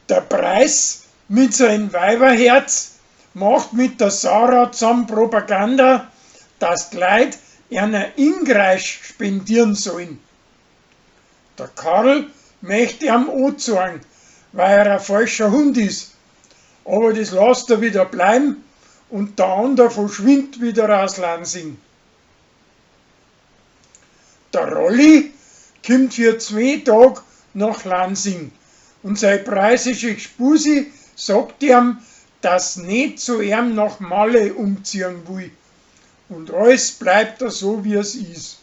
Der Preis mit seinem Weiberherz macht mit der Sarah zusammen Propaganda, dass die Leute einer Ingreisch spendieren sollen. Der Karl möchte ihm anzeigen, weil er ein falscher Hund ist. Aber das lässt er wieder bleiben und der andere verschwindet wieder aus Lansing. Der Rolli kommt für 2 Tage nach Lansing und seine preisische Spusi sagt ihm, dass nicht zu ihm nach Malle umziehen will. Und alles bleibt da so, wie es ist.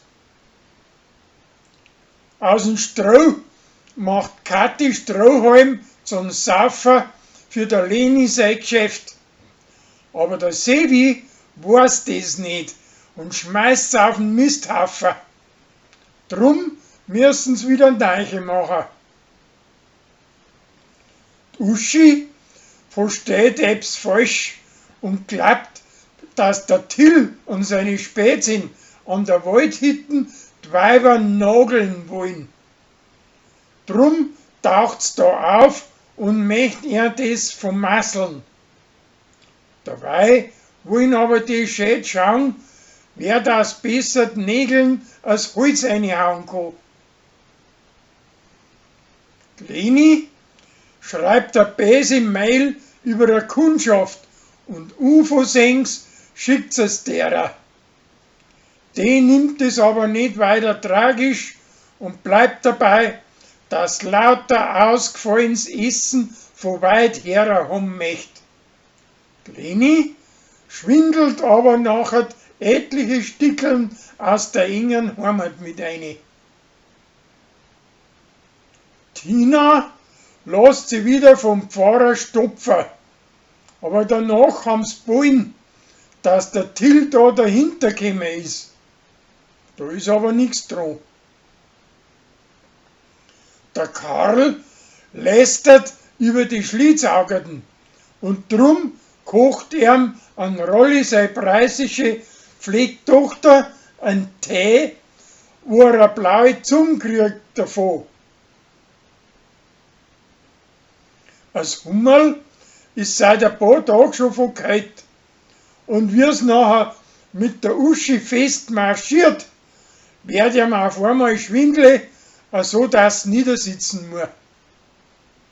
Aus dem Stroh macht Kathi Strohhalm zum Saufer für der Leni sein Geschäft. Aber der Sevi weiß das nicht und schmeißt's auf den Misthaufen. Drum müssen sie wieder Neiche machen. Die Uschi versteht etwas falsch und glaubt, dass der Till und seine Spätzin an der Waldhütten die Weiber nageln wollen. Drum taucht's da auf und möcht er das vermasseln. Dabei wollen aber die schön schauen, wer das besser die Nägeln als Holz reinhauen kann. Die Leni schreibt eine böse Mail über eine Kundschaft und UFO-Sengs schickt es derer. Die nimmt es aber nicht weiter tragisch und bleibt dabei, dass lauter ausgefallenes Essen von weit her haben möchte. Die Leni schwindelt aber nachher etliche Stickeln aus der engen Heimat mit eine. Tina lässt sie wieder vom Pfarrer stopfen, aber danach haben sie wollen, dass der Till da dahinter gekommen ist. Da ist aber nichts dran. Der Karl lästert über die Schlitzaugerten und drum kocht ihm an Rolli seine preisische Pflegtochter einen Tee, wo er eine blaue Zunge kriegt davon. Als Hummerl ist seit ein paar Tagen schon verkehrt. Und wie es nachher mit der Uschi fest marschiert, wird ihm auf einmal schwindelig, so dass er niedersitzen muss.